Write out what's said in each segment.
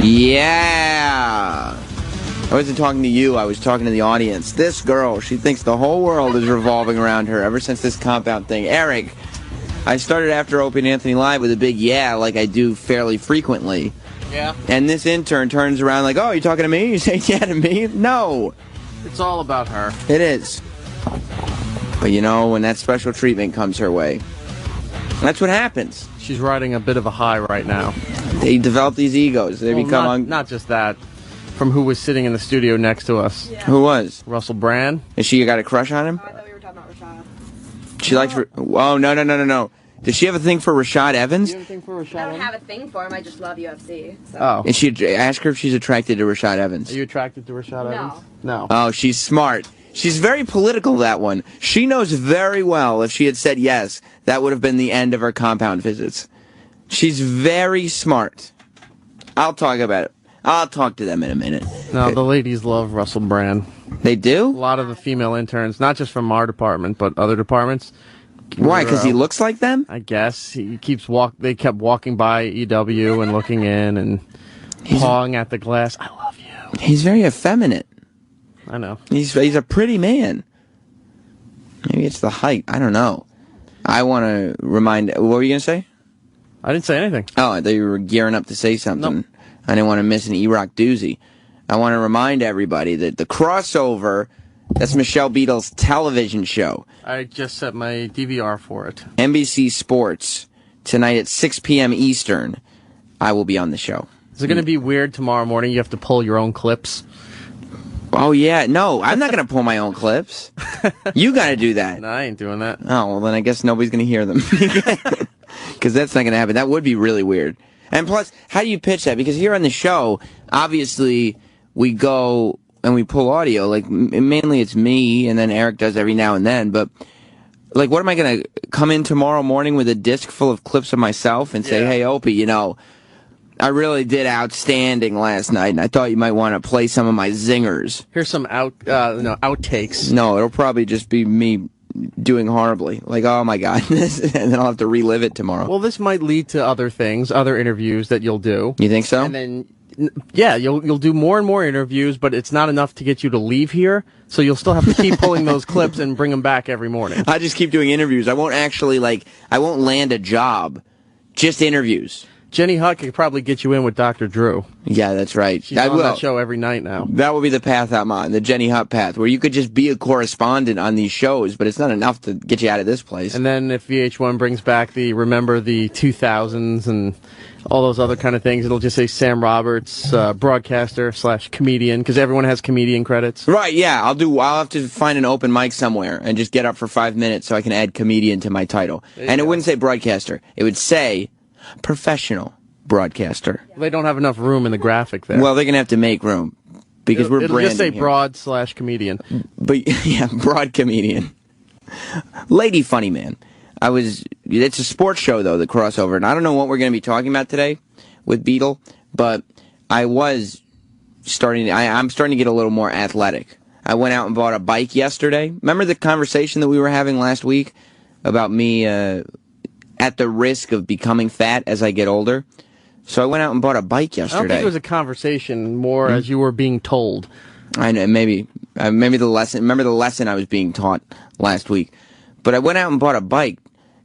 Yeah. I wasn't talking to you, I was talking to the audience. This girl, she thinks the whole world is revolving around her ever since this compound thing. Eric, I started After Opie and Anthony Live with a big yeah, like I do fairly frequently. Yeah. And this intern turns around like, oh, you talking to me? You say yeah to me? No. It's all about her. It is. But you know, when that special treatment comes her way, that's what happens. She's riding a bit of a high right now. They develop these egos. They become... Not just that. From who was sitting in the studio next to us. Yeah. Who was? Russell Brand. Has she got a crush on him? Oh, I thought we were talking about Rashad. She likes... Oh, no. Does she have a thing for Rashad Evans? Do you have a thing for Rashad I don't Evans? have a thing for him. I just love UFC. So. Oh. And she ask her if she's attracted to Rashad Evans. Are you attracted to Rashad Evans? No. Oh, she's smart. She's very political, that one. She knows very well if she had said yes, that would have been the end of her compound visits. She's very smart. I'll talk about it. I'll talk to them in a minute. No, the ladies love Russell Brand. They do? A lot of the female interns, not just from our department, but other departments. Why? Because he looks like them? I guess. They kept walking by EW and looking in and pawing at the glass. I love you. He's very effeminate. I know. He's a pretty man. Maybe it's the height. I don't know. I want to remind... What were you going to say? I didn't say anything. Oh, I thought you were gearing up to say something. Nope. I didn't want to miss an E-Rock doozy. I want to remind everybody that the crossover, that's Michelle Beadle's television show. I just set my DVR for it. NBC Sports, tonight at 6 p.m. Eastern. I will be on the show. Is it going to be weird tomorrow morning? You have to pull your own clips? Oh, yeah. No, I'm not going to pull my own clips. You got to do that. No, I ain't doing that. Oh, well, then I guess nobody's going to hear them. Because that's not going to happen. That would be really weird. And plus, how do you pitch that? Because here on the show, obviously, we go and we pull audio. Like, mainly it's me, and then Eric does every now and then. But, like, what am I going to come in tomorrow morning with a disc full of clips of myself and say, hey, Opie, you know, I really did outstanding last night, and I thought you might want to play some of my zingers. Here's some outtakes. No, it'll probably just be me doing horribly. Like, oh my God. And then I'll have to relive it tomorrow. Well, this might lead to other things, other interviews that you'll do. You think so? And then, yeah, you'll do more and more interviews, but it's not enough to get you to leave here, so you'll still have to keep pulling those clips and bring them back every morning. I just keep doing interviews. I won't actually, I won't land a job. Just interviews. Jenny Hutt could probably get you in with Dr. Drew. Yeah, that's right. She's on that show every night now. That will be the path I'm on, the Jenny Hutt path, where you could just be a correspondent on these shows, but it's not enough to get you out of this place. And then if VH1 brings back Remember the 2000s and all those other kind of things, it'll just say Sam Roberts, broadcaster / comedian, because everyone has comedian credits. Right, yeah. I'll have to find an open mic somewhere and just get up for 5 minutes so I can add comedian to my title. And it wouldn't say broadcaster. It would say professional broadcaster. They don't have enough room in the graphic there. Well, they're going to have to make room because we're branding just say here. broad / comedian. But yeah, broad comedian. Lady Funny Man. It's a sports show though, the crossover, and I don't know what we're going to be talking about today with Beadle, but I'm starting to get a little more athletic. I went out and bought a bike yesterday. Remember the conversation that we were having last week about me at the risk of becoming fat as I get older? So I went out and bought a bike yesterday. I don't think it was a conversation, more as you were being told. I know, maybe the lesson. Remember the lesson I was being taught last week. But I went out and bought a bike.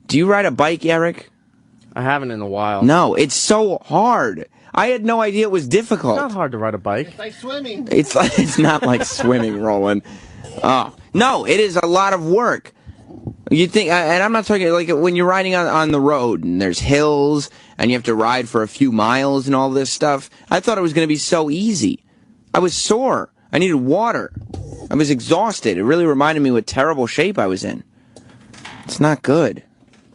Do you ride a bike, Eric? I haven't in a while. No, it's so hard. I had no idea it was difficult. It's not hard to ride a bike. It's like swimming. It's not like swimming, Roland. Oh, no, it is a lot of work. You think, and I'm not talking like when you're riding on the road and there's hills and you have to ride for a few miles and all this stuff. I thought it was going to be so easy. I was sore. I needed water. I was exhausted. It really reminded me what terrible shape I was in. It's not good.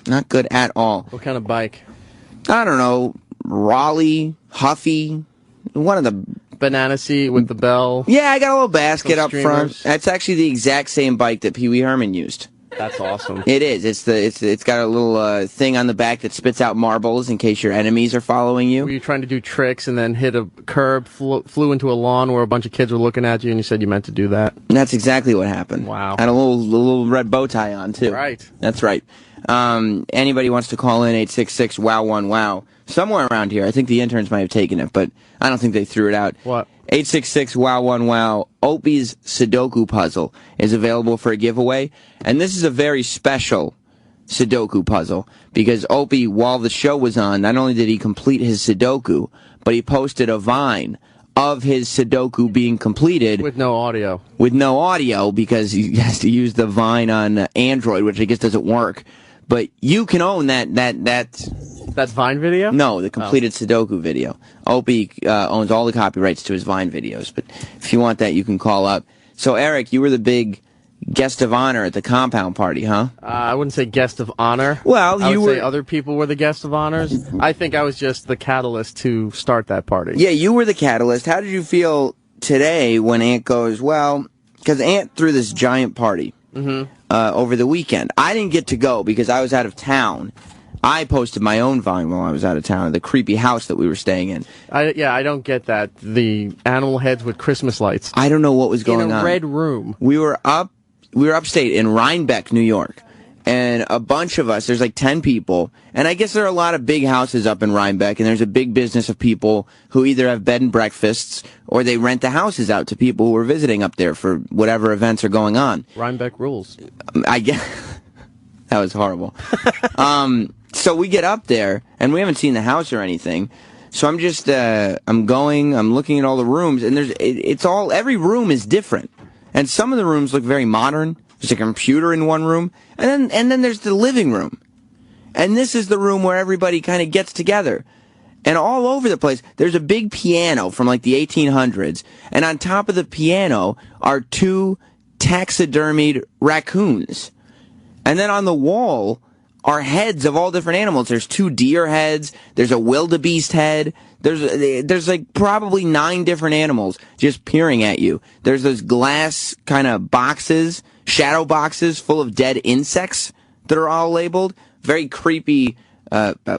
Not good at all. What kind of bike? I don't know. Raleigh, Huffy, one of the... Banana seat with the bell. Yeah, I got a little basket up front. That's actually the exact same bike that Pee Wee Herman used. That's awesome. It is. It's got a little thing on the back that spits out marbles in case your enemies are following you. Were you trying to do tricks and then hit a curb, flew into a lawn where a bunch of kids were looking at you, and you said you meant to do that? That's exactly what happened. Wow. I had a little red bow tie on too. Right. That's right. Anybody wants to call in 866-WOW1-WOW. somewhere around here. I think the interns might have taken it, but I don't think they threw it out. What? 866-WOW1WOW. Opie's Sudoku puzzle is available for a giveaway, and this is a very special Sudoku puzzle because Opie, while the show was on, not only did he complete his Sudoku, but he posted a Vine of his Sudoku being completed. With no audio. With no audio because he has to use the Vine on Android, which I guess doesn't work. But you can own that Vine video? No, the completed Sudoku video. Opie owns all the copyrights to his Vine videos, but if you want that, you can call up. So, Eric, you were the big guest of honor at the compound party, huh? I wouldn't say guest of honor. Well, I would say other people were the guest of honors. I think I was just the catalyst to start that party. Yeah, you were the catalyst. How did you feel today when Ant goes, well, because Ant threw this giant party over the weekend. I didn't get to go because I was out of town. I posted my own Vine while I was out of town, the creepy house that we were staying in. I don't get that. The animal heads with Christmas lights. I don't know what was going on. In a red room. We were upstate in Rhinebeck, New York, and a bunch of us, there's like 10 people, and I guess there are a lot of big houses up in Rhinebeck, and there's a big business of people who either have bed and breakfasts or they rent the houses out to people who are visiting up there for whatever events are going on. Rhinebeck rules. I guess that was horrible. So we get up there, and we haven't seen the house or anything. So I'm just, I'm looking at all the rooms, and every room is different. And some of the rooms look very modern. There's a computer in one room, and then there's the living room. And this is the room where everybody kind of gets together. And all over the place, there's a big piano from like the 1800s, and on top of the piano are 2 taxidermied raccoons. And then on the wall are heads of all different animals. There's 2 deer heads. There's a wildebeest head. There's like probably 9 different animals just peering at you. There's those glass kind of boxes, shadow boxes full of dead insects that are all labeled. Very creepy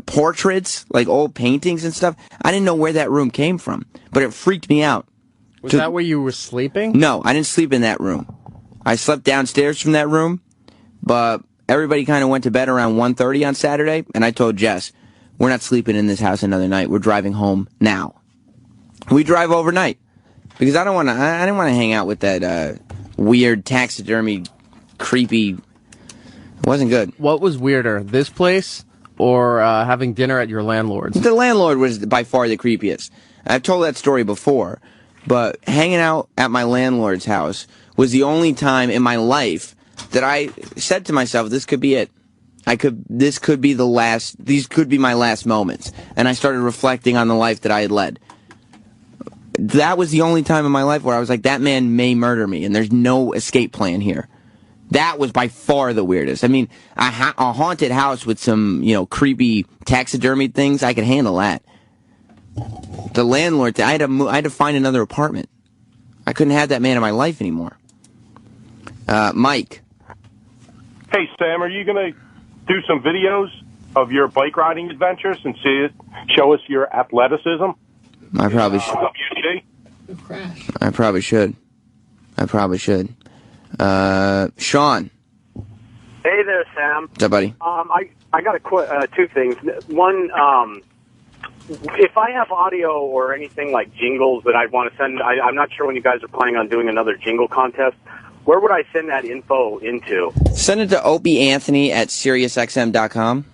portraits, like old paintings and stuff. I didn't know where that room came from, but it freaked me out. Was that where you were sleeping? No, I didn't sleep in that room. I slept downstairs from that room, but everybody kind of went to bed around 1:30 on Saturday, and I told Jess, we're not sleeping in this house another night. We're driving home now. We drive overnight because I didn't want to hang out with that weird taxidermy, creepy. It wasn't good. What was weirder, this place or having dinner at your landlord's? The landlord was by far the creepiest. I've told that story before, but hanging out at my landlord's house was the only time in my life that I said to myself, this could be it. These could be my last moments. And I started reflecting on the life that I had led. That was the only time in my life where I was like, that man may murder me, and there's no escape plan here. That was by far the weirdest. I mean, a haunted house with some, creepy taxidermy things, I could handle that. The landlord, I had to find another apartment. I couldn't have that man in my life anymore. Mike. Hey, Sam, are you going to do some videos of your bike riding adventures and show us your athleticism? I probably should. I probably should. Sean. Hey there, Sam. What's up, buddy? I got 2 things. One, if I have audio or anything like jingles that I want to send, I'm not sure when you guys are planning on doing another jingle contest. Where would I send that info into? Send it to opieanthony@SiriusXM.com.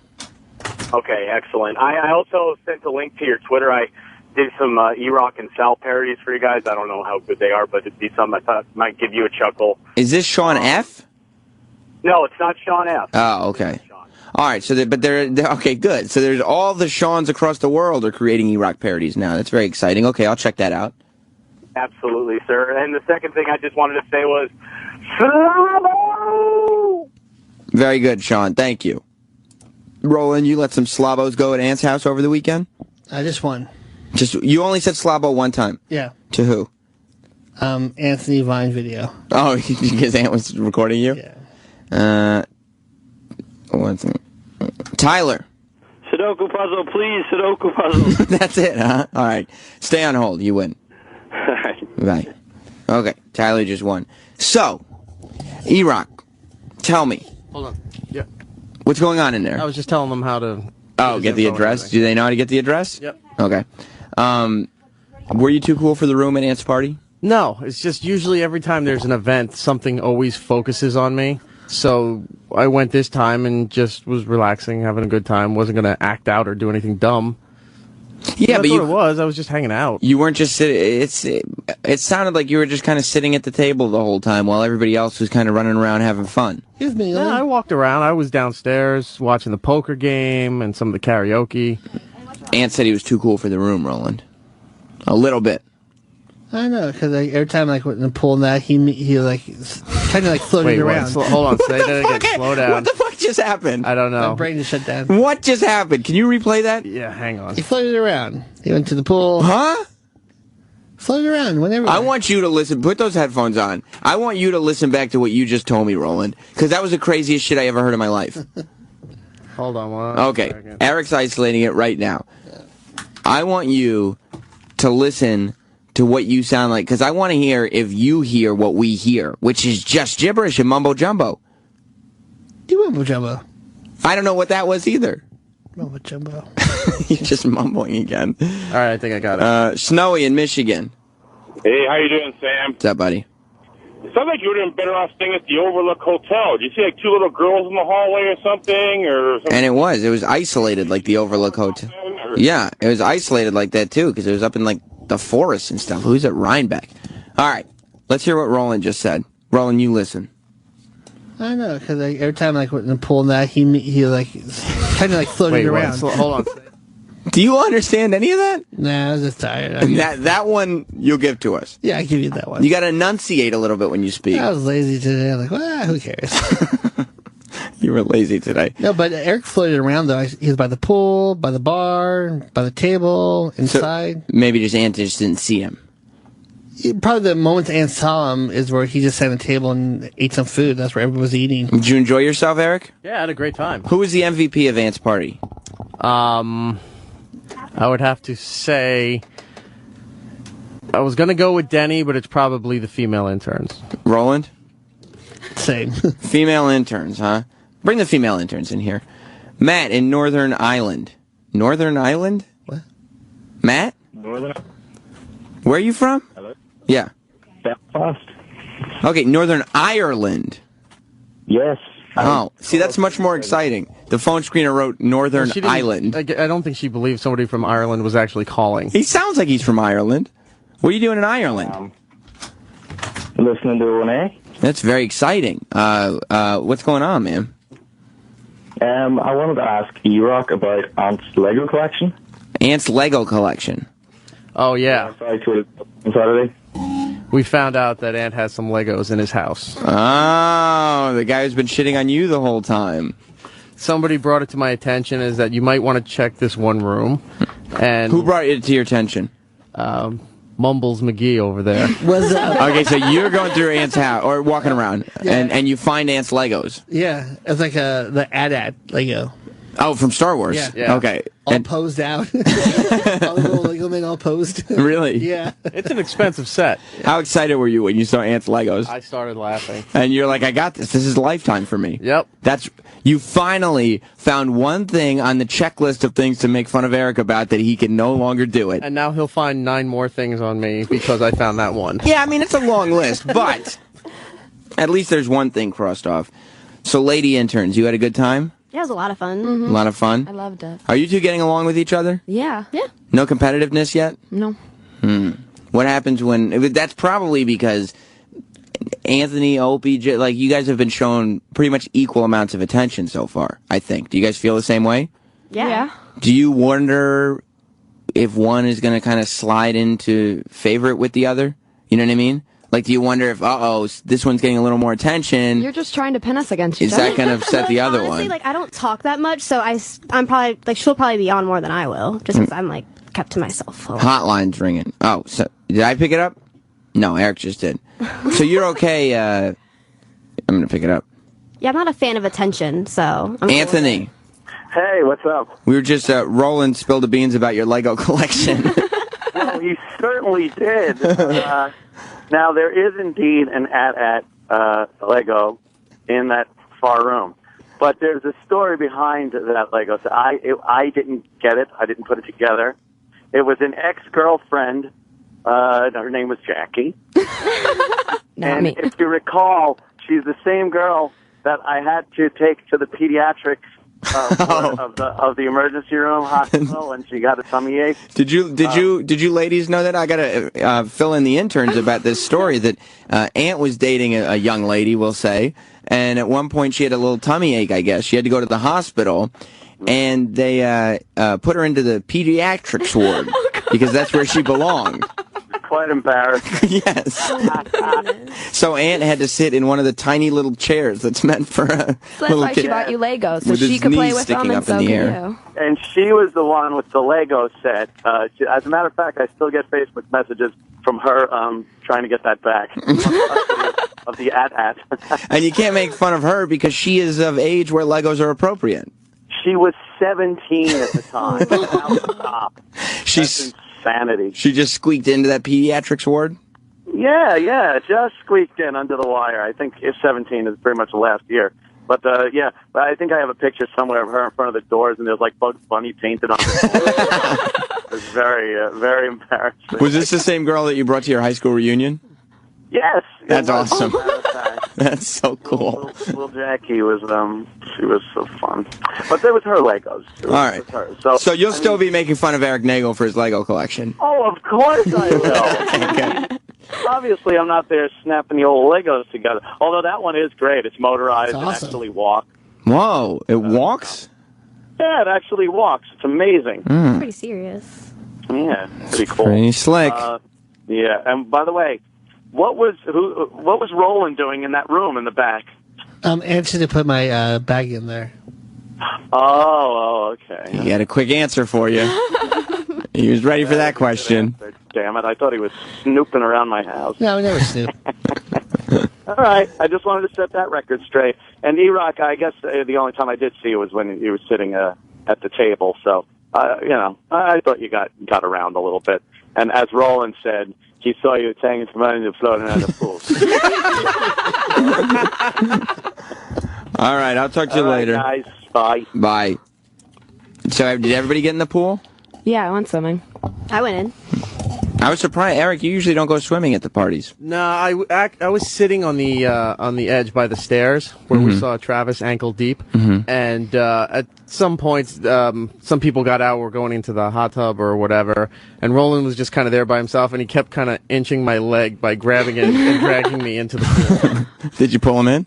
Okay, excellent. I also sent a link to your Twitter. I did some E-Rock and Sal parodies for you guys. I don't know how good they are, but it'd be something I thought might give you a chuckle. Is this Sean F? No, it's not Sean F. Oh, okay. All right, so they're okay, good. So there's all the Seans across the world are creating E-Rock parodies now. That's very exciting. Okay, I'll check that out. Absolutely, sir. And the second thing I just wanted to say was, Slavo! Very good, Sean. Thank you. Roland, you let some Slavos go at Ant's house over the weekend? Just one. You only said Slavo one time? Yeah. To who? Anthony Vine video. Oh, because Ant was recording you? Yeah. Tyler. Sudoku puzzle, please. Sudoku puzzle. That's it, huh? All right. Stay on hold. You win. All right. Right. Okay. Tyler just won. So, E-Rock, tell me. Hold on. Yeah. What's going on in there? I was just telling them how to Oh, get the address? Do they know how to get the address? Yep. Okay. Were you too cool for the room at Ant's party? No, it's just usually every time there's an event, something always focuses on me. So I went this time and just was relaxing, having a good time. Wasn't going to act out or do anything dumb. Yeah, That's what it was. I was just hanging out. You weren't just sitting. It sounded like you were just kind of sitting at the table the whole time while everybody else was kind of running around having fun. Yeah, I walked around. I was downstairs watching the poker game and some of the karaoke. Ant said he was too cool for the room, Roland. A little bit. I don't know, because every time like in the pool and that, he like kind of like floated around. Hold on, say that again. Slow down. What the fuck just happened? I don't know. My brain just shut down. What just happened? Can you replay that? Yeah, hang on. He floated around. He went to the pool. Huh? Floated around whenever. I want you to listen. Put those headphones on. I want you to listen back to what you just told me, Roland, because that was the craziest shit I ever heard in my life. Hold on one Okay, second. Eric's isolating it right now. I want you to listen to what you sound like, because I want to hear if you hear what we hear, which is just gibberish and mumbo jumbo. You mumbo jumbo. I don't know what that was either. Mumbo jumbo. You're just mumbling again. All right, I think I got it. Snowy in Michigan. Hey, how you doing, Sam? What's up, buddy? It sounds like you would have been better off staying at the Overlook Hotel. Did you see like two little girls in the hallway or something? And it was isolated like the Overlook Hotel. Yeah, it was isolated like that too, because it was up in like the forest and stuff. Who's at Rhinebeck? All right, let's hear what Roland just said. Roland, you listen. I don't know, because every time like in the pool and that, he like kind of like floated around. Hold on. Do you understand any of that? Nah, I was just tired. That one you'll give to us. Yeah, I give you that one. You got to enunciate a little bit when you speak. I was lazy today. I'm like, well, who cares? You were lazy today. No, but Eric floated around though. He was by the pool, by the bar, by the table, inside. So maybe just Ant just didn't see him. Probably the moment Ant saw him is where he just sat at the table and ate some food. That's where everyone was eating. Did you enjoy yourself, Eric? Yeah, I had a great time. Who was the MVP of Ant's party? I would have to say I was going to go with Denny, but it's probably the female interns. Roland? Same. Female interns, huh? Bring the female interns in here. Matt in Northern Ireland. Northern Ireland? What? Matt? Northern. Where are you from? Hello. Yeah. Belfast. Okay, Northern Ireland. Yes. Oh, see, that's much more exciting. The phone screener wrote Northern Ireland. I don't think she believed somebody from Ireland was actually calling. He sounds like he's from Ireland. What are you doing in Ireland? Listening to 1A. That's very exciting. What's going on, man? I wanted to ask E-Rock about Ant's Lego collection. Ant's Lego collection. Oh, yeah. I saw you tweeted on Saturday. We found out that Ant has some Legos in his house. Oh, the guy who's been shitting on you the whole time. Somebody brought it to my attention is that you might want to check this one room. And who brought it to your attention? Mumbles McGee over there. Okay, so you're going through Ant's house or walking around, and you find Ant's Legos. Yeah, it's like the AT-AT Lego. Oh, from Star Wars. Yeah. Okay. All posed out. All the little Lego men all posed. Really? Yeah. It's an expensive set. How excited were you when you saw Ant's Legos? I started laughing. And you're like, I got this. This is lifetime for me. Yep. You finally found one thing on the checklist of things to make fun of Eric about that he can no longer do it. And now he'll find 9 more things on me because I found that one. Yeah, I mean, it's a long list, but at least there's one thing crossed off. So, lady interns, you had a good time? Yeah, it was a lot of fun. A lot of fun? I loved it. Are you two getting along with each other? Yeah. Yeah. No competitiveness yet? No. What happens when... That's probably because Anthony, Opie, like, you guys have been shown pretty much equal amounts of attention so far, I think. Do you guys feel the same way? Yeah. Do you wonder if one is going to kind of slide into favorite with the other? You know what I mean? Like, do you wonder if, this one's getting a little more attention? You're just trying to pin us against each Is other. that going to upset the other Honestly, one? like, I don't talk that much, so I'm probably, like, she'll probably be on more than I will, just because I'm, like, kept to myself. Hotline's ringing. Oh, so did I pick it up? No, Eric just did. So you're okay, I'm going to pick it up. Yeah, I'm not a fan of attention, so... I'm Anthony. Hey, what's up? We were just, Roland spilled the beans about your Lego collection. Well, he certainly did. Now, there is indeed an AT-AT Lego in that far room. But there's a story behind that Lego set. I didn't get it. I didn't put it together. It was an ex-girlfriend. Her name was Jackie. Not and me. if you recall, she's the same girl that I had to take to the pediatrics of the emergency room hospital when she got a tummy ache. Did you ladies know that? I gotta fill in the interns about this story that Aunt was dating a young lady, we'll say, and at one point she had a little tummy ache. I guess she had to go to the hospital, and they put her into the pediatrics ward because that's where she belonged. Quite embarrassing. Yes. So Aunt had to sit in one of the tiny little chairs that's meant for a So that's little why kid she bought you Legos, so with she his could play knees with them, sticking and up so in the could air. you. And she was the one with the Lego set. As a matter of fact, I still get Facebook messages from her trying to get that back of the at. And you can't make fun of her because she is of age where Legos are appropriate. She was 17 at the time. That was the top. That's insanity. She just squeaked into that pediatrics ward? Yeah, just squeaked in under the wire. I think 17 is pretty much the last year. But but I think I have a picture somewhere of her in front of the doors, and there's like Bugs Bunny painted on it. It's very, very embarrassing. Was this the same girl that you brought to your high school reunion? Yes. That's awesome. That's so cool. Little Jackie was, she was so fun. But there was her Legos. All right. So you'll still be making fun of Eric Nagel for his Lego collection? Oh, of course I will. Okay. Obviously, I'm not there snapping the old Legos together. Although that one is great. It's motorized. It's awesome. It actually walks. Whoa, it walks? Yeah, it actually walks. It's amazing. Pretty serious. Yeah, pretty cool. Pretty slick. Yeah, and by the way, what was Roland doing in that room in the back? Answer to put my bag in there. Oh, okay. He had a quick answer for you. He was ready for that question. Damn it, I thought he was snooping around my house. No, we never snoop. All right, I just wanted to set that record straight. And E-Rock, I guess the only time I did see you was when you were sitting at the table. So, I thought you got around a little bit. And as Roland said, he saw you hanging from under the floating around the pool. All right, I'll talk to you later. Guys, bye. Bye. So, did everybody get in the pool? Yeah, I went swimming. I went in. I was surprised, Eric. You usually don't go swimming at the parties. No, I was sitting on the edge by the stairs where we saw Travis ankle deep, and at some points, some people got out, were going into the hot tub or whatever, and Roland was just kind of there by himself, and he kept kind of inching my leg by grabbing it and dragging me into the pool. Did you pull him in?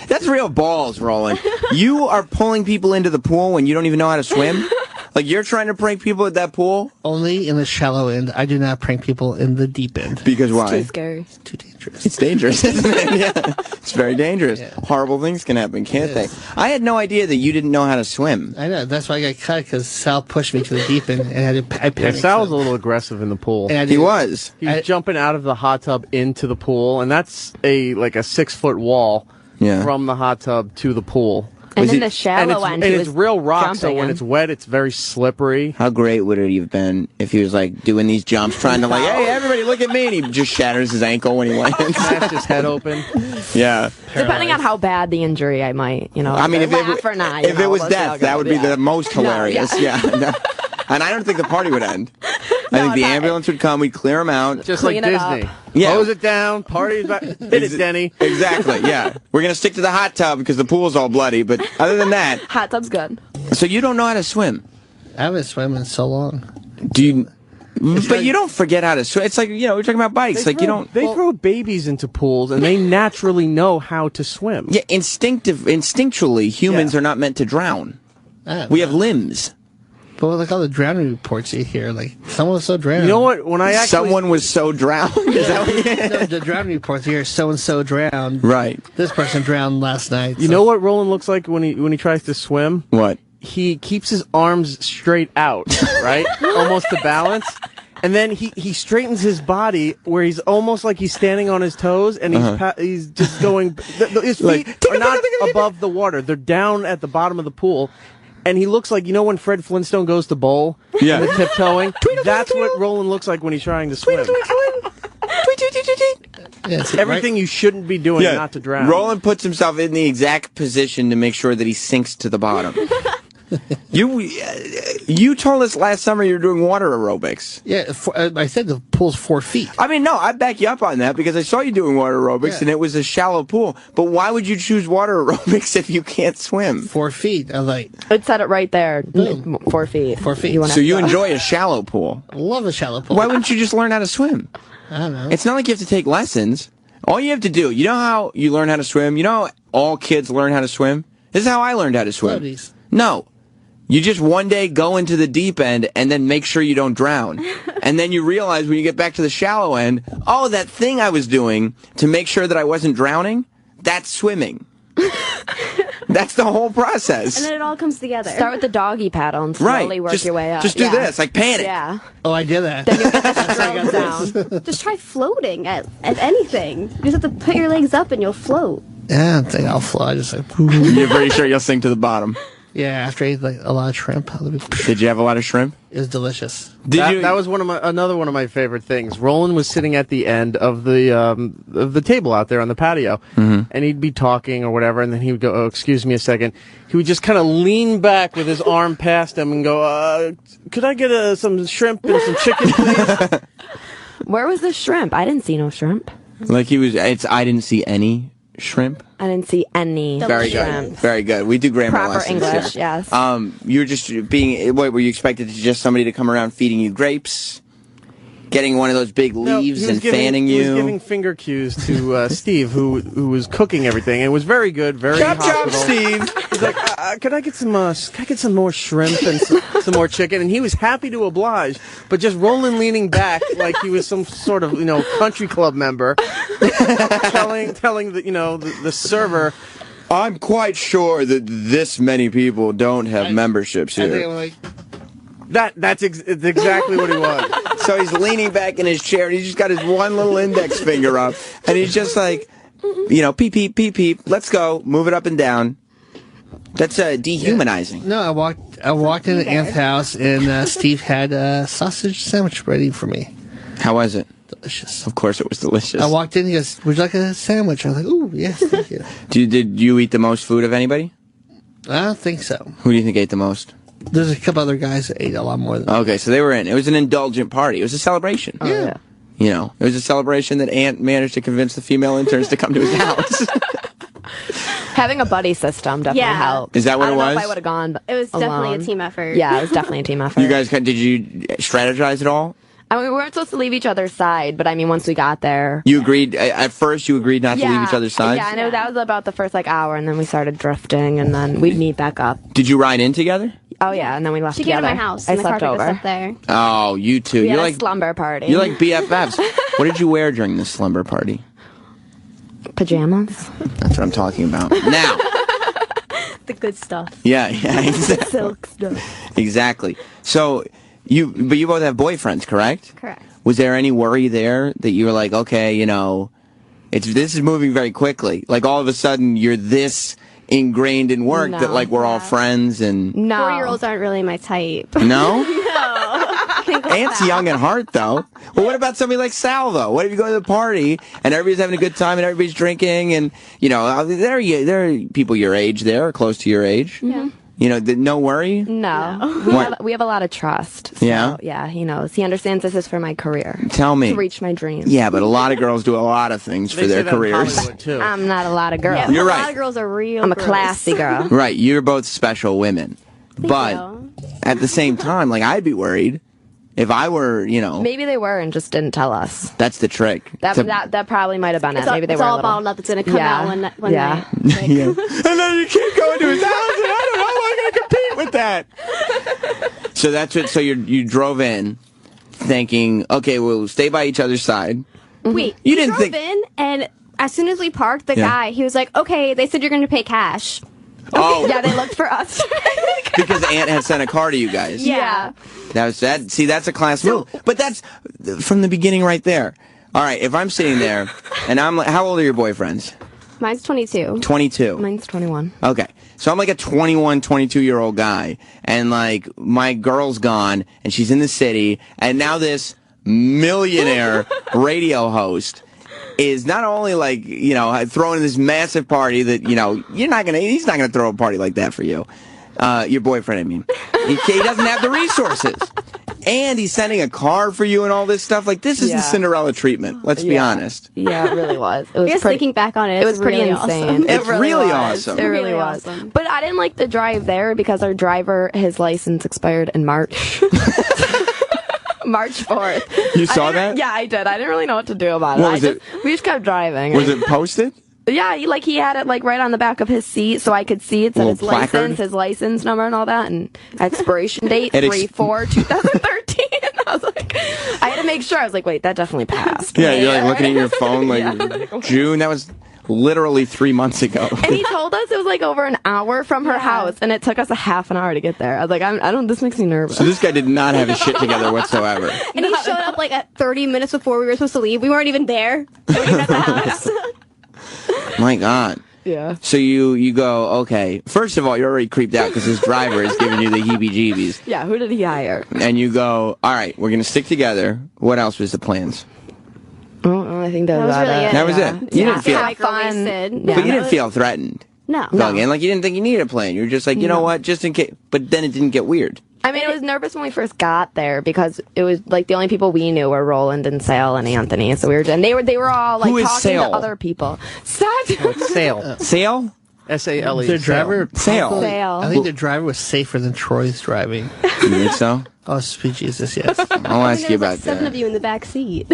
That's real balls, Roland. You are pulling people into the pool when you don't even know how to swim? Like, you're trying to prank people at that pool? Only in the shallow end. I do not prank people in the deep end. Because why? Too scary. It's too dangerous. It's dangerous, isn't it? Yeah. It's very dangerous. Yeah. Horrible things can happen, can't they? I had no idea that you didn't know how to swim. I know. That's why I got cut, because Sal pushed me to the deep end, and I panicked. Sal was a little aggressive in the pool. He was. He was jumping out of the hot tub into the pool, and that's a 6-foot wall from the hot tub to the pool. And then the shallow and end, he it's was real rock, so jumping when in. it's wet, it's very slippery. How great would it have been if he was like doing these jumps, trying to hey, everybody look at me, and he just shatters his ankle when he lands. Smashed his head open. Yeah. Depending on how bad the injury, I might, I mean, laugh or not. If it was death, that would be the most hilarious. No, yeah. And I don't think the party would end. I think the ambulance would come, we'd clear him out. Just like Disney. Yeah. Hose it down, party's back. Hit it, Denny. Exactly, yeah. We're going to stick to the hot tub because the pool's all bloody, but other than that. Hot tub's good. So you don't know how to swim? I haven't swum in so long. Do you... But you don't forget how to swim. It's like, we're talking about bikes. They throw babies into pools, and they naturally know how to swim. Yeah, instinctually, humans are not meant to drown. We have limbs. But look all the drowning reports you hear. Like, someone was so drowned. You know what? When I actually... Someone was so drowned? Is that what the drowning reports you hear, so-and-so drowned. Right. This person drowned last night. You know what Roland looks like when he tries to swim? What? He keeps his arms straight out, right? Almost to balance. And then he straightens his body where he's almost like he's standing on his toes, and he's just going... His feet are not above the water. They're down at the bottom of the pool. And he looks like, when Fred Flintstone goes to bowl? Yeah. And the tiptoeing? That's what Roland looks like when he's trying to swim. Everything you shouldn't be doing not to drown. Roland puts himself in the exact position to make sure that he sinks to the bottom. You told us last summer you were doing water aerobics. Yeah, I said the pool's 4 feet. I mean, no, I back you up on that because I saw you doing water aerobics and it was a shallow pool. But why would you choose water aerobics if you can't swim? 4 feet. I was like, It said it right there. 4 feet. 4 feet. So you enjoy a shallow pool. I love a shallow pool. Why wouldn't you just learn how to swim? I don't know. It's not like you have to take lessons. All you have to do, you know how you learn how to swim? You know how all kids learn how to swim? This is how I learned how to swim. Floaties. No. You just one day go into the deep end and then make sure you don't drown. And then you realize when you get back to the shallow end, oh, that thing I was doing to make sure that I wasn't drowning, that's swimming. That's the whole process. And then it all comes together. Start with the doggy paddle and slowly work your way up. Just do this, like panic. Yeah. Oh, I did that. Then you get the stroke down. Just try floating at anything. You just have to put your legs up and you'll float. Yeah, I don't think I'll fly. Just like, You're pretty sure you'll sink to the bottom. yeah, after I ate like a lot of shrimp. Did you have a lot of shrimp? It was delicious. That was another one of my favorite things. Roland was sitting at the end of the table out there on the patio, and he'd be talking or whatever, and then he would go, "Oh, excuse me a second." He would just kind of lean back with his arm past him and go, "Could I get some shrimp and some chicken, please?" Where was the shrimp? I didn't see no shrimp. Like I didn't see any shrimp. I didn't see any Very shrimp. good. Very good. We do grammar Proper lessons English, here. yes. You're just being, what, were you expected to just somebody to come around feeding you grapes? Getting one of those big leaves he was and fanning you? He was giving finger cues to Steve, who was cooking everything. It was very good, very Chop, hospitable. chop, Steve! He's like, could I get some more shrimp and some more chicken? And he was happy to oblige, but just Roland leaning back like he was some sort of, country club member, telling the server, I'm quite sure that this many people don't have memberships I think here. I'm like, That's exactly what he was. So he's leaning back in his chair, and he's just got his one little index finger up, and he's just like, peep, peep, peep, peep, let's go, move it up and down. That's dehumanizing. no, I walked into Aunt's house, and Steve had a sausage sandwich ready for me. How was it? Delicious. Of course it was delicious. I walked in, he goes, would you like a sandwich? I was like, ooh, yes, thank you. Did you eat the most food of anybody? I don't think so. Who do you think ate the most? There's a couple other guys that ate a lot more than me. Okay, so they were in. It was an indulgent party. It was a celebration. Oh, yeah. It was a celebration that Ant managed to convince the female interns to come to his house. Having a buddy system definitely helped. Is that what I it don't know was? if I would have gone It was definitely alone. a team effort. Yeah, it was definitely a team effort. You guys, did you strategize at all? I mean, we weren't supposed to leave each other's side, but I mean, once we got there. You agreed, at first you agreed not to leave each other's sides? Yeah, I know that was about the first hour, and then we started drifting, and then we'd meet back up. Did you ride in together? Oh, yeah, and then we left She came together. to my house. I and the slept carpet was over. up there. Oh, you two. We You're had like a slumber party. You're like BFFs. What did you wear during the slumber party? Pajamas. That's what I'm talking about. Now. The good stuff. Yeah, exactly. Silk stuff. Exactly. So, you both have boyfriends, correct? Correct. Was there any worry there that you were like, okay, this is moving very quickly. Like all of a sudden you're this ingrained in work No. that like we're all friends and No. 4-year-olds aren't really my type. no? Can't go Ant's back. young at heart though. Well, what about somebody like Sal though? What if you go to the party and everybody's having a good time and everybody's drinking and there are people your age there or close to your age. Yeah. No worry? No. We have a lot of trust. So, Yeah? Yeah, he knows. He understands this is for my career. Tell me. To reach my dreams. Yeah, but a lot of girls do a lot of things for They say their that in careers. Hollywood, too. I'm not a lot of girls. Yeah, You're a right. lot of girls are real I'm a gross. classy girl. Right, you're both special women. But you. at the same time, like I'd be worried if I were, Maybe they were and just didn't tell us. that's the trick. That probably might have been It's it. all, Maybe they it's were all a little. bottled up. It's going to come out one Yeah. night. Like, Yeah. And then you keep going to his house, and I don't know how I'm going to compete with that. So that's it. So you drove in thinking, okay, we'll stay by each other's side. Wait, You we didn't drove think- in, and as soon as we parked, the Yeah. guy, he was like, okay, they said you're going to pay cash. Oh, Yeah, they looked for us. because Aunt had sent a car to you guys. Yeah. That. See, that's a class move. But that's from the beginning right there. All right, if I'm sitting there, and I'm like, how old are your boyfriends? Mine's 22. 22. Mine's 21. Okay. So I'm like a 21, 22-year-old guy, and like my girl's gone, and she's in the city, and now this millionaire radio host is not only like, throwing this massive party that, he's not gonna throw a party like that for you. Your boyfriend, I mean. He doesn't have the resources. And he's sending a car for you and all this stuff. Like, this is the Cinderella treatment. Let's be honest. Yeah, it really was. It was I guess thinking back on it, it was pretty really insane. awesome. It's really awesome. It really was. Awesome. But I didn't like the drive there because our driver, his license expired in March. March 4th. You saw that? Yeah, I did. I didn't really know what to do about it. What was it? We just kept driving. Was it posted? Yeah, he had it like right on the back of his seat, so I could see it. Said his placard? his license number, and all that, and expiration date 3/4/2013. I was like, I had to make sure. I was like, wait, that definitely passed. Yeah, you're like looking at your phone, like June. That was literally 3 months ago. And he told us it was like over an hour from her house, and it took us a half an hour to get there. I was like, I don't. This makes me nervous. So this guy did not have his shit together whatsoever. And he showed up like at 30 minutes before we were supposed to leave. We weren't even there. We were at the house. My God. Yeah. So you go, okay. First of all, you're already creeped out because this driver is giving you the heebie-jeebies. Yeah, who did he hire? And you go, all right, we're going to stick together. What else was the plans? Oh, I think that was really it. That was it. You didn't feel, have fun. but you didn't feel threatened. No. Going in, like you didn't think you needed a plan. You were just like, you know what, just in case. But then it didn't get weird. I mean, I was nervous when we first got there because it was like the only people we knew were Roland and Sale and Anthony. So and they were all like talking Sale? to other people. Sale. Sale? S-A-L-E. Their driver, Sale. I think their driver was safer than Troy's driving. You think so? Oh, sweet Jesus, yes. I'll ask you about Seven that. of you in the back seat.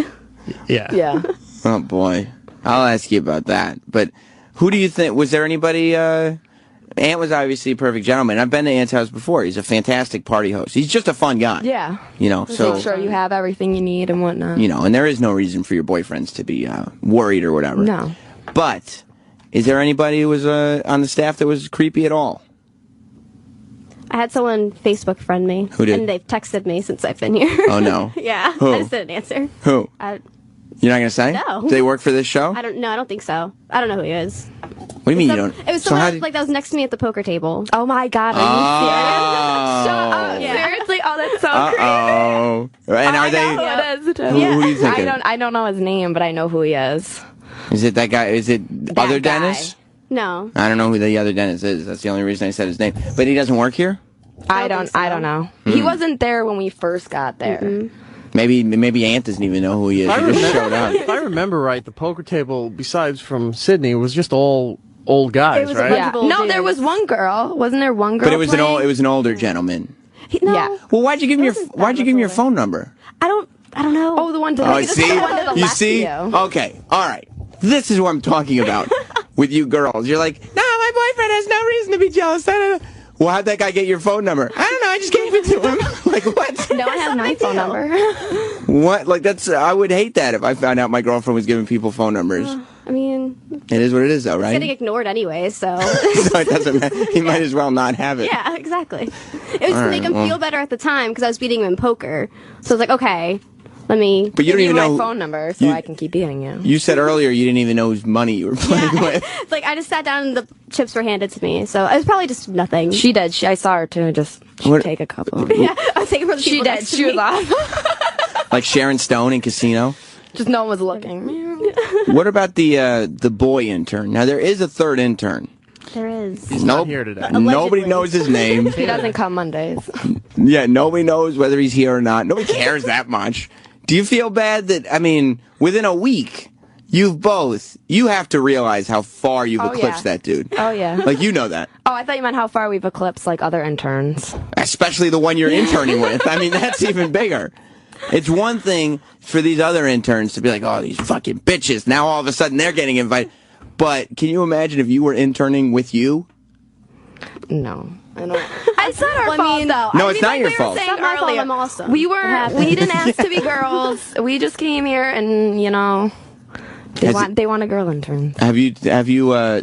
Yeah. Yeah. Oh boy, I'll ask you about that. But who do you think? Was there anybody? Ant was obviously a perfect gentleman. I've been to Ant's house before. He's a fantastic party host. He's just a fun guy. Yeah. So make sure you have everything you need and whatnot. and there is no reason for your boyfriends to be worried or whatever. No. But is there anybody who was on the staff that was creepy at all? I had someone Facebook friend me. Who did? And they've texted me since I've been here. Oh no. Yeah. Who? I just didn't answer. Who? You're not gonna say? No. Do they work for this show? I don't think so. I don't know who he is. What do you mean you don't? It was So someone how did- like that was next to me at the poker table. Oh my God, are you serious? Shut up. Yeah. Seriously? Oh, that's so creepy. Uh-oh. And are they? I know who it is, too. Who do you think? I don't know his name, but I know who he is. Is it that guy? Is it other guy. Dennis? No. I don't know who the other Dennis is. That's the only reason I said his name. But he doesn't work here? I don't know. He wasn't there when we first got there. Maybe Ant doesn't even know who he is. He just showed up. If I remember right, the poker table, besides from Sydney, was just all old guys, It was a right? bunch Yeah. of old No, dudes. there was one girl. Wasn't there one girl? But it was playing? it was an older gentleman. No. Yeah. Well, why'd you give him your wasn't that Why'd you give him your much phone number? I don't know. Oh, the one to Oh, the see, one to the you left see. of you. Okay, all right. This is what I'm talking about with you girls. You're like, no, my boyfriend has no reason to be jealous. Well, how'd that guy get your phone number? I don't know. I just gave it to him. Like what? No one has my phone number. What? Like that's. I would hate that if I found out my girlfriend was giving people phone numbers. I mean, It is what it is, though, right? getting ignored anyway, so. So it doesn't matter. He might as well not have it. Yeah, exactly. It was All to make right, him well. feel better at the time because I was beating him in poker. So I was like, okay, let me. But you don't Give even my know. phone number so you- I can keep beating you. You said earlier you didn't even know whose money you were playing Yeah. with. It's like I just sat down and the chips were handed to me. So it was probably just nothing. She did. I saw her too. Just What- take a couple. yeah, I was taking for the She people did. next to She was me. off. Like Sharon Stone in Casino. Just no one was looking. What about the boy intern? Now there is a third intern. There is. He's not here today. Nobody knows his name. He doesn't come Mondays. Yeah, nobody knows whether he's here or not. Nobody cares that much. Do you feel bad that, I mean, within a week, you have to realize how far you've Oh, eclipsed yeah. that dude. Oh yeah. Like, you know that. Oh, I thought you meant how far we've eclipsed like other interns. Especially the one you're interning with. I mean, that's even bigger. It's one thing for these other interns to be like, oh, these fucking bitches. Now all of a sudden they're getting invited. But can you imagine if you were interning with you? No. I don't. It's not our Well, I fault mean- though. No, I it's mean, not like your we fault. Were saying It's not my fault, earlier, I'm awesome. We It were. happens. We didn't ask to be girls. We just came here and they want a girl intern. Have you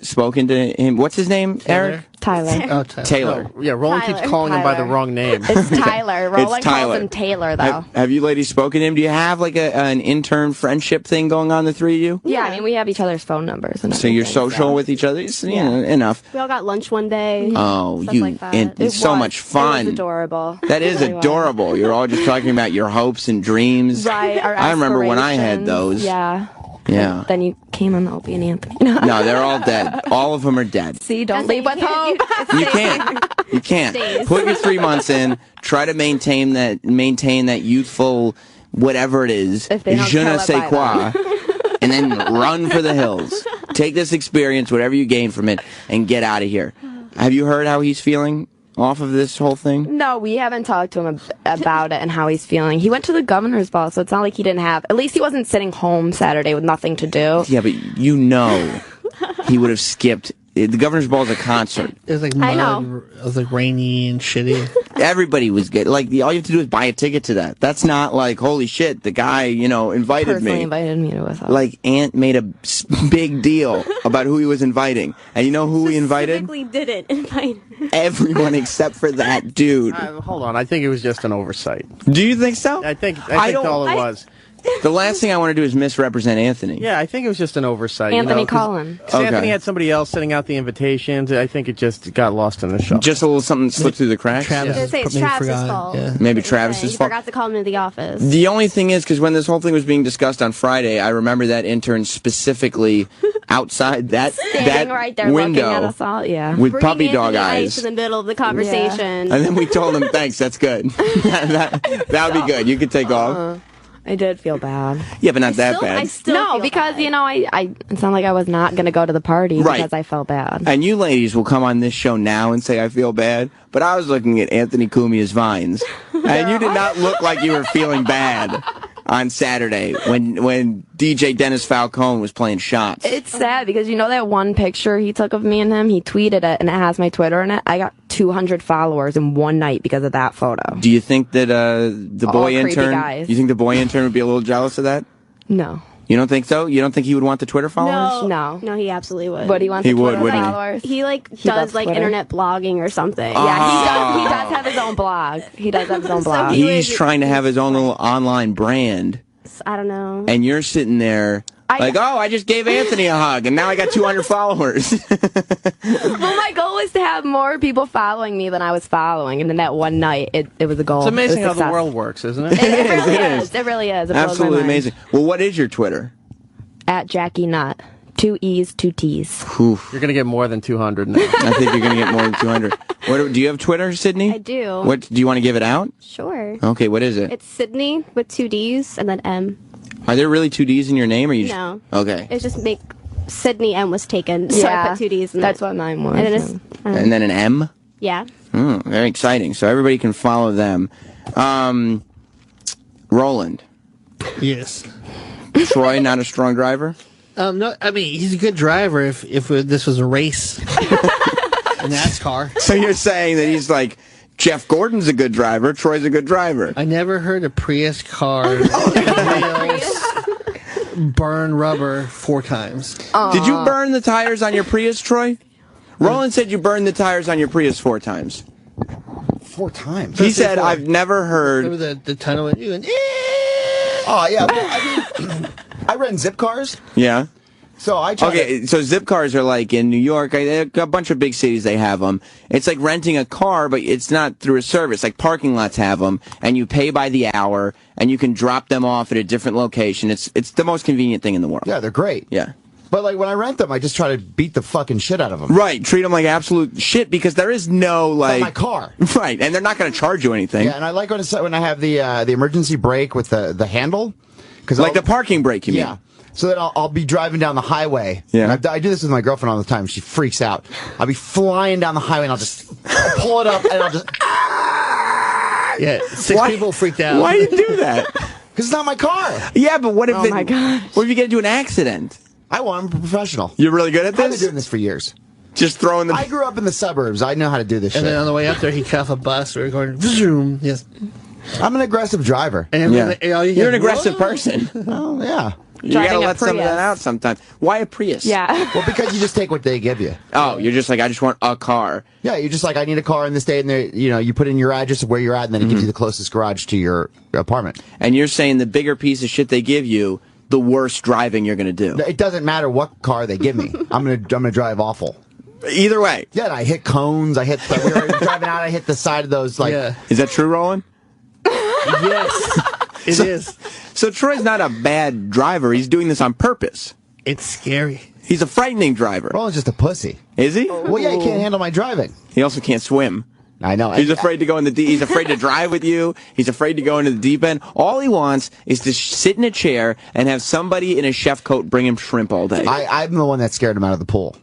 spoken to him? What's his name, Eric? Tyler. Oh, Tyler. Taylor. Yeah, Roland keeps Tyler. calling him by the Tyler. wrong name. It's Tyler. Roland Tyler. calls him Taylor though. Have you ladies spoken to him? Do you have like an intern friendship thing going on, the three of you? Yeah, I mean we have each other's phone numbers. And So you're everything, social so. with each other? It's, you know, enough. We all got lunch one day. Oh, stuff you! like that. And it's It so was. much It fun. was adorable. That is It really was. adorable. You're all just talking about your hopes and dreams. Right. Our I remember when I had aspirations. those. Yeah. Yeah. Then you came on the Opie and Anthony. No, they're all dead. All of them are dead. See, don't leave with hope. You can't. You can't. Put your 3 months in. Try to maintain that youthful whatever it is. If they don't Je ne kill it sais by quoi. And then run for the hills. Take this experience, whatever you gain from it, and get out of here. Have you heard how he's feeling off of this whole thing? No, we haven't talked to him about it and how he's feeling. He went to the governor's ball, so it's not like he didn't have. At least he wasn't sitting home Saturday with nothing to do. Yeah, but he would have skipped. The governor's ball is a concert. It was like mud. It was like rainy and shitty. Everybody was good. Like all you have to do is buy a ticket to that. That's not like holy shit. The guy invited Personally me. Invited me to what's up. Like Ant made a big deal about who he was inviting, and you know who he invited? Specifically didn't invite Everyone except for that dude. Hold on, I think it was just an oversight. Do you think so? I think all it was. The last thing I want to do is misrepresent Anthony. Yeah, I think it was just an oversight. Anthony Collin. Because Anthony had somebody else sending out the invitations. I think it just got lost in the shuffle. Just a little something slipped through the cracks. I was going to say it's Travis's fault. Yeah. Maybe Travis's He fault. forgot to call him to the office. The only thing is, because when this whole thing was being discussed on Friday, I remember that intern specifically outside that Standing right there window looking at us all. Yeah. with Bringing puppy dog Anthony eyes. in the middle of the conversation. And then we told him, thanks, that's good. that would be good. You could take off. I did feel bad. Yeah, but not that I bad. still No, feel because, bad. it sounded like I was not going to go to the party Right. because I felt bad. And you ladies will come on this show now and say, I feel bad. But I was looking at Anthony Cumia's vines. And you did not look like you were feeling bad on Saturday when DJ Dennis Falcone was playing shots. It's sad because that one picture he took of me and him, he tweeted it and it has my Twitter in it. I got 200 followers in one night because of that photo. Do you think that the All boy creepy intern, guys. you think the boy intern would be a little jealous of that? No. You don't think so? You don't think he would want the Twitter followers? No. No, he absolutely would. But he wants He the would, Twitter wouldn't he? followers. He loves does like Twitter. internet blogging or something. Yeah, he does have his own blog. He does have his own So blog. He's trying to have his own little online brand. I don't know. And you're sitting there I just gave Anthony a hug, and now I got 200 followers. Well, my goal was to have more people following me than I was following, and then that one night, it was a goal. It's amazing how the success. world works, isn't it? It really is. It really is. It blows my Absolutely mind. amazing. Well, what is your Twitter? At Jackie Nutt. 2 E's, 2 T's. Oof. You're going to get more than 200 now. I think you're going to get more than 200. Do you have Twitter, Sydney? I do. What do you want to give it out? Sure. Okay, what is it? It's Sydney with 2 D's and then M. Are there really 2 D's in your name, or you? No. Okay. It's just Sydney M was taken, so I put 2 D's in That's it. what mine was. And then it's, And then an M? yeah. Very exciting. So everybody can follow them. Roland. Yes. Troy, not a strong driver? No, I mean, he's a good driver if this was a race. A NASCAR. So you're saying that he's like, Jeff Gordon's a good driver, Troy's a good driver. I never heard a Prius car burn rubber 4 times. Did you burn the tires on your Prius, Troy? Roland said you burned the tires on your Prius 4 times. 4 times? He said, I've never heard... Remember the tunnel and you went, Oh, yeah. Well, I mean, I rent zip cars. Yeah. So I try so zip cars are like in New York, a bunch of big cities, they have them. It's like renting a car, but it's not through a service. Like parking lots have them, and you pay by the hour, and you can drop them off at a different location. It's the most convenient thing in the world. Yeah, they're great. Yeah. But like when I rent them, I just try to beat the fucking shit out of them. Right, treat them like absolute shit because there is no like my car. Right, and they're not going to charge you anything. Yeah, and I like when I have the emergency brake with the handle, because like the parking brake. You mean? Yeah. So that I'll be driving down the highway. Yeah. And I do this with my girlfriend all the time. She freaks out. I'll be flying down the highway and I'll pull it up and I'll just. Yeah, 6 people freaked out. Why do you do that? Because it's not my car. Yeah, but what if Oh my gosh. What if you get into an accident? I'm a professional. You're really good at I've been this? doing this for years. Just throwing the. I grew up in the suburbs. I know how to do this And shit. then on the way up there, he cut off a bus. We were going, zoom. Yes. I'm an aggressive driver. And You're an aggressive person. Oh, yeah. You gotta Driving a let some of Prius. that out sometimes. Why a Prius? Yeah. Well, because you just take what they give you. Oh, you're just like, I just want a car. Yeah, you're just like, I need a car in this day, and there, you put in your address of where you're at, and then it gives you the closest garage to your apartment. And you're saying the bigger piece of shit they give you, the worse driving you're going to do. It doesn't matter what car they give me. I'm gonna drive awful. Either way. Yeah, and I hit cones. We were driving out. I hit the side of those. Like, Yeah. Is that true, Roland? Yes. It is. So Troy's not a bad driver. He's doing this on purpose. It's scary. He's a frightening driver. Roland's just a pussy. Is he? Well, yeah, he can't handle my driving. He also can't swim. I know. He's afraid to go in the deep. He's afraid to drive with you. He's afraid to go into the deep end. All he wants is to sit in a chair and have somebody in a chef coat bring him shrimp all day. I'm the one that scared him out of the pool.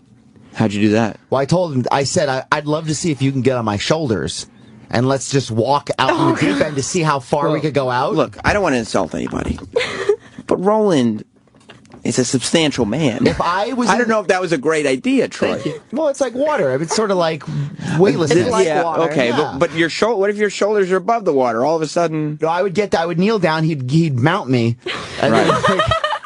How'd you do that? Well, I told him, I said, I'd love to see if you can get on my shoulders, and let's just walk out in the deep end to see how far we could go out. Look, I don't want to insult anybody, but Roland is a substantial man. If I was, I don't know if that was a great idea, Troy. Well, it's like water. I mean, it's sort of like weightlessness. It's like water. Okay, yeah. But your what if your shoulders are above the water? All of a sudden, no, I would kneel down. He'd mount me, and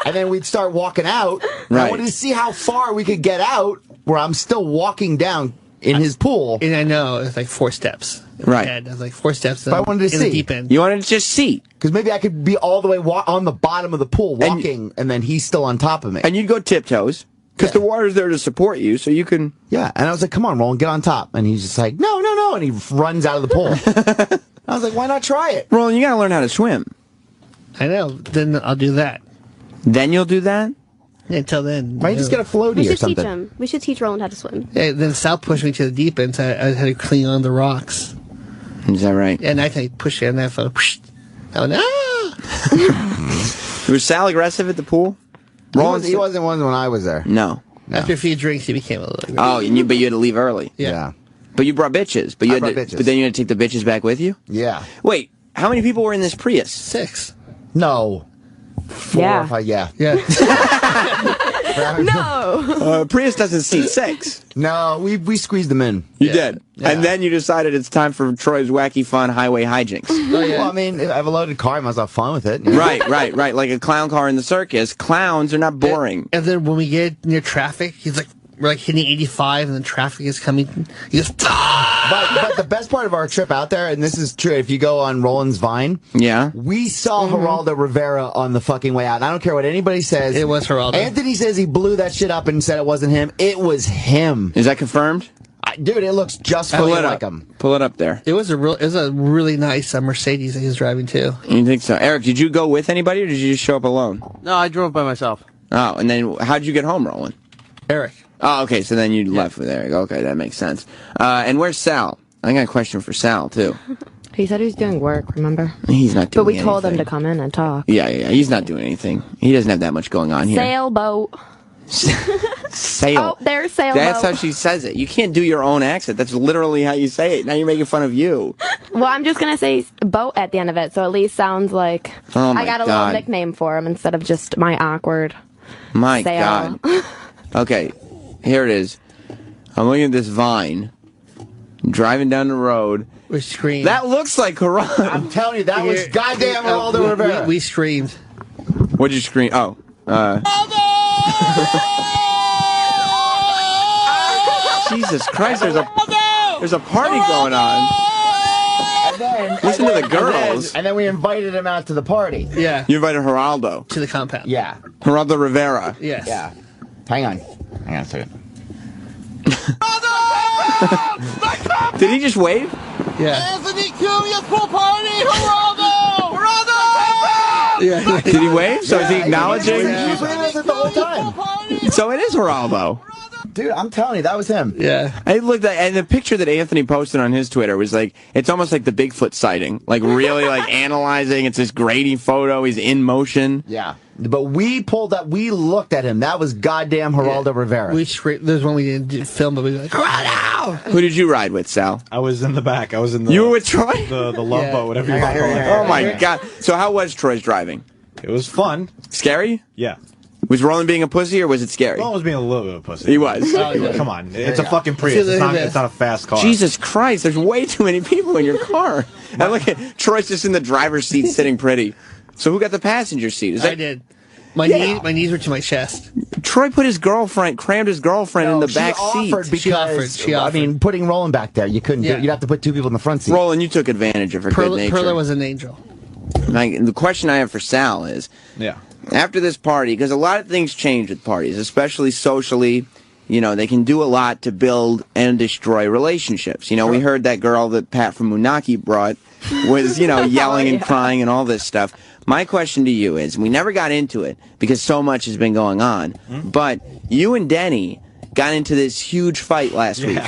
and then we'd start walking out. Right. I wanted to see how far we could get out, where I'm still walking down in his pool. And I know it's like 4 steps. Right. I was like 4 steps. But I wanted to in see. The deep end. You wanted to just see. Because maybe I could be all the way on the bottom of the pool walking, and then he's still on top of me. And you'd go tiptoes, because the water's there to support you, so you can... Yeah, and I was like, come on, Roland, get on top. And he's just like, no, and he runs out of the pool. I was like, why not try it? Roland, you gotta learn how to swim. I know. Then I'll do that. Then you'll do that? Yeah, until then. Might just get a floaty or something. Teach him. We should teach Roland how to swim. Yeah, then Sal pushed me to the deep end, so I had to cling on the rocks. Is that right? And I think push it, and I felt, I went, Was Sal aggressive at the pool? He wasn't one when I was there. No. After a few drinks, he became a little aggressive. Oh, but you had to leave early. Yeah. But you brought bitches. But I brought bitches. But then you had to take the bitches back with you? Yeah. Wait, how many people were in this Prius? 6. No. 4 Yeah. or 5, yeah. No. Prius doesn't seat 6. No, we squeezed them in. You did. Yeah. And then you decided it's time for Troy's wacky fun highway hijinks. Oh, yeah. Well, I mean, if I have a loaded car, I must have fun with it. You know? Right. Like a clown car in the circus. Clowns are not boring. And then when we get near traffic, he's like, we're like hitting 85, and then traffic is coming. He goes, But the best part of our trip out there, and this is true, if you go on Roland's Vine, yeah, we saw Geraldo Rivera on the fucking way out. And I don't care what anybody says. It was Geraldo. Anthony says he blew that shit up and said it wasn't him. It was him. Is that confirmed? Dude, it looks just like him. Pull it up there. It was a really nice Mercedes that he was driving too. You think so? Eric, did you go with anybody, or did you just show up alone? No, I drove by myself. Oh, and then how'd you get home, Roland? Eric. Oh, okay, so then you left with Eric. Okay, that makes sense. And where's Sal? I got a question for Sal, too. He said he was doing work, remember? He's not doing But we anything. told him to come in and talk. Yeah, he's not doing anything. He doesn't have that much going on here. Sailboat. Sail. Oh, there's sailboat. That's how she says it. You can't do your own accent. That's literally how you say it. Now you're making fun of you. Well, I'm just going to say boat at the end of it, so at least sounds like Oh my I got a God. little nickname for him instead of just my awkward My sail. God. Okay, here it is. I'm looking at this Vine. Driving down the road. We screamed. That looks like Geraldo. I'm telling you, that was goddamn Geraldo Rivera. We screamed. What'd you scream? Oh. Jesus Christ, there's a party going on. Listen to the girls. And then we invited him out to the party. Yeah. You invited Geraldo. To the compound. Yeah. Geraldo Rivera. Yes. Yeah. Hang on a second. Did he just wave? Yeah. Anthony Cumia pool party, Geraldo! Geraldo! Yeah. Did he wave? So is he acknowledging? He was with us the whole time. So it is Geraldo. Dude, I'm telling you, that was him. Yeah. I looked at, and the picture that Anthony posted on his Twitter was like, it's almost like the Bigfoot sighting. Like really like analyzing. It's this grainy photo. He's in motion. Yeah. But we pulled up, we looked at him. That was goddamn Geraldo Rivera. We screamed. There's one we didn't film, but we were like, Geraldo! Who did you ride with, Sal? I was in the back. I was in the. You were with Troy? The love boat, whatever you want to call it. Oh my God. So how was Troy's driving? It was fun. Scary? Yeah. Was Roland being a pussy or was it scary? Roland was being a little bit of a pussy. He was. Come on. It's a fucking Prius. It's not a fast car. Jesus Christ, there's way too many people in your car. And look at Troy's just in the driver's seat sitting pretty. So who got the passenger seat? Is that... I did. My knees were to my chest. Troy put crammed his girlfriend in the back seat. She offered. I mean, putting Roland back there, you couldn't do it. You'd have to put 2 people in the front seat. Roland, you took advantage of her good nature. Perla was an angel. The question I have for Sal is, after this party, because a lot of things change with parties, especially socially, you know, they can do a lot to build and destroy relationships. You know, we heard that girl that Pat from Munaki brought was, you know, yelling and crying and all this stuff. My question to you is, we never got into it because so much has been going on, but you and Denny got into this huge fight last week.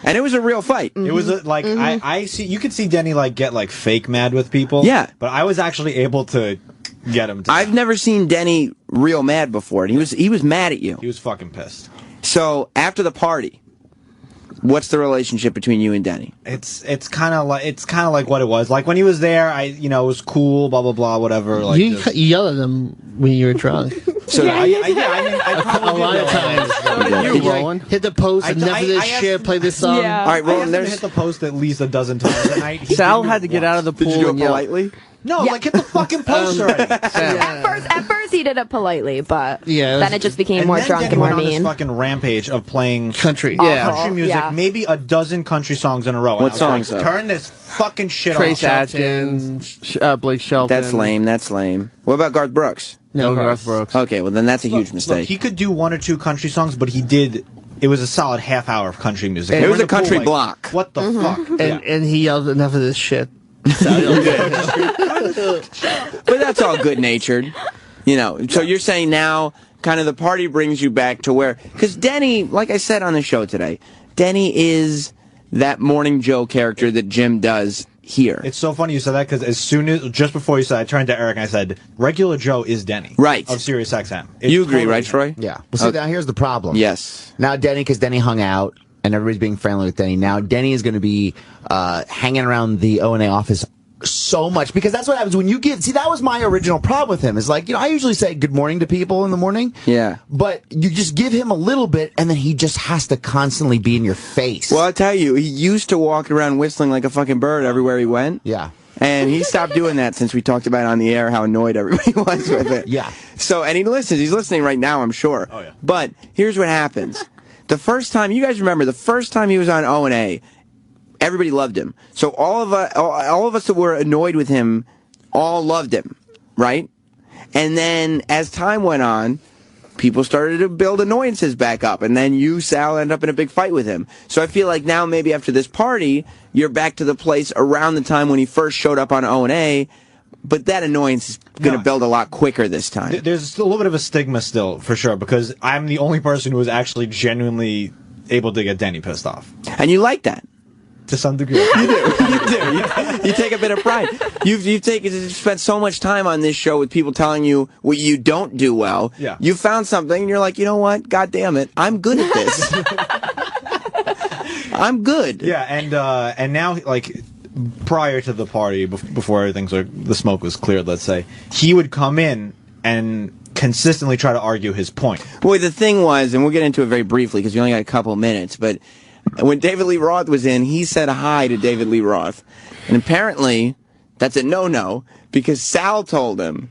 And it was a real fight. It was I see. You could see Denny get fake mad with people. Yeah, but I was actually able to get him. I've never seen Denny real mad before, and he was mad at you. He was fucking pissed. So after the party, what's the relationship between you and Denny? It's kind of like what it was. Like when he was there, it was cool, blah blah blah, whatever. Like you yelled at him when you were drunk. So I a lot of times. Hit the post, enough of this shit, play this song. All right, Roland, there's hit the post at least a dozen times a night. Sal had to get out of the pool. Did you do it and yell. politely? No, hit the fucking post already. At first he did it politely, but Yeah, then it just became more drunk and more on mean. this fucking rampage of playing country. country music, maybe a dozen country songs in a row. What songs? Turn this fucking shit Trace off. Atkins, Blake Shelton. That's lame. That's lame. What about Garth Brooks? No, Garth Brooks. Okay, well then that's a huge mistake. Look, he could do one or two country songs, but he did. It was a solid half hour of country music. It was a country block. What the fuck? And he yelled enough of this shit. But that's all good-natured, So you're saying now, kind of the party brings you back to where, because Denny, like I said on the show today, Denny is that Morning Joe character that Jim does here. It's so funny you said that because just before you said, I turned to Eric and I said, "Regular Joe is Denny, right? Of Sirius XM." You agree, right, Troy? Yeah. Well, see, now here's the problem. Yes. Now because Denny hung out and everybody's being friendly with Denny. Now Denny is going to be hanging around the O&A office so much because that's what happens when you that was my original problem with him is I usually say good morning to people in the morning. Yeah. But you just give him a little bit and then he just has to constantly be in your face. Well, I'll tell you, he used to walk around whistling like a fucking bird everywhere he went. Yeah. And he stopped doing that since we talked about it on the air, how annoyed everybody was with it. Yeah. So, and he's listening right now, I'm sure. Oh, yeah. But here's what happens. The first time, you guys remember, the first time he was on O&A, everybody loved him. So all of us that were annoyed with him all loved him, right? And then as time went on, people started to build annoyances back up. And then you, Sal, end up in a big fight with him. So I feel like now maybe after this party, you're back to the place around the time when he first showed up on O&A. But that annoyance is going to build a lot quicker this time. There's a little bit of a stigma still, for sure, because I'm the only person who was actually genuinely able to get Denny pissed off. And you like that. To some degree. You do. You take a bit of pride. You've spent so much time on this show with people telling you what you don't do well. Yeah. You found something, and you're like, you know what? God damn it. I'm good at this. I'm good. Yeah, and now, prior to the party, before the smoke was cleared, let's say, he would come in and consistently try to argue his point. Boy, the thing was, and we'll get into it very briefly because we only got a couple minutes, but when David Lee Roth was in, he said hi to David Lee Roth. And apparently, that's a no-no because Sal told him,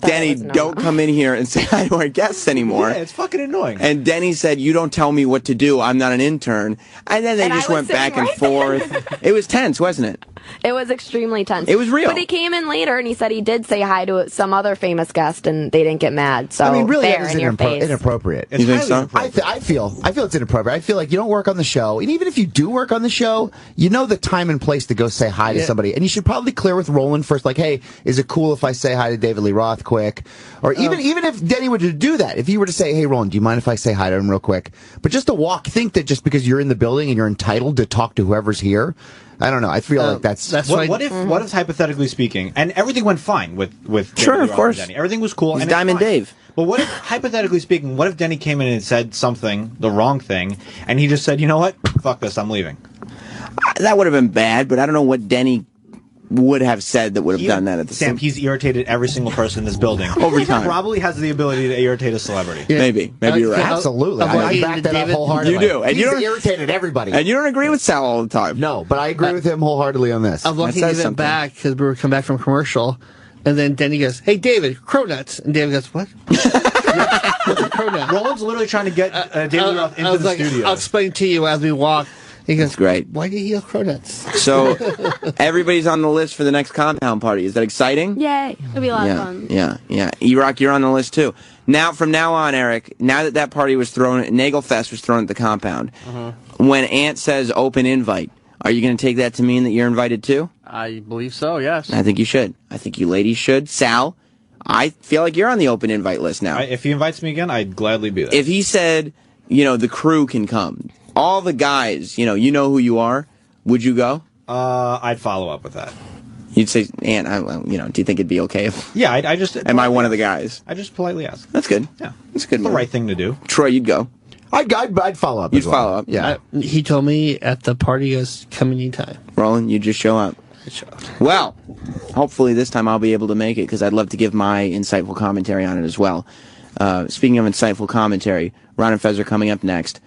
Denny, don't come in here and say hi to our guests anymore. Yeah, it's fucking annoying. And Denny said, you don't tell me what to do. I'm not an intern. And then they just went back and forth. It was tense, wasn't it? It was extremely tense. It was real. But he came in later and he said he did say hi to some other famous guest and they didn't get mad. So I mean, really, fair that is in your face. inappropriate. You think so? I feel it's inappropriate. I feel like you don't work on the show, and even if you do work on the show, you know the time and place to go say hi to somebody, and you should probably clear with Roland first. Like, hey, is it cool if I say hi to David Lee Roth quick? Or even if Denny were to do that, if he were to say, hey, Roland, do you mind if I say hi to him real quick? But just to think that just because you're in the building and you're entitled to talk to whoever's here. I don't know. I feel like that's what if hypothetically speaking, and everything went fine with sure, David of course, Denny. Everything was cool. He's and Diamond Dave. But what if hypothetically speaking, what if Denny came in and said something, the wrong thing, and he just said, you know what, fuck this, I'm leaving. That would have been bad, but I don't know what Denny would have said that would have done that at the Sam, he's irritated every single person in this building. Over time. He probably has the ability to irritate a celebrity. Yeah. Maybe you're right. Absolutely. I back that up wholeheartedly. You do. And he's irritated everybody. And you don't agree with Sal all the time. No, but I agree with him wholeheartedly on this. I'm lucky he went back because we were coming back from commercial. And then Denny goes, hey, David, cronuts. And David goes, what? Roland's literally trying to get David Roth into the studio. I'll explain to you as we walk. He goes, great. Why do you yell cronuts? So everybody's on the list for the next compound party. Is that exciting? Yay. It'll be a lot of fun. Yeah. E-Rock, you're on the list too. Now, from now on, Eric, now that party was thrown, Nagelfest was thrown at the compound, when Ant says open invite, are you going to take that to mean that you're invited too? I believe so, yes. I think you should. I think you ladies should. Sal, I feel like you're on the open invite list now. If he invites me again, I'd gladly be there. If he said, the crew can come, all the guys, you know who you are, would you go? I'd follow up with that. You'd say, Ant, do you think it'd be okay if... Yeah, I just... Am I one of the guys? I just politely ask. That's good. Yeah. That's a good. The right thing to do. Troy, you'd go. I'd follow up. You'd follow up. Yeah. He told me at the party, he goes, come anytime. Roland, you just show up. Well, hopefully this time I'll be able to make it because I'd love to give my insightful commentary on it as well. Speaking of insightful commentary, Ron and Fez are coming up next.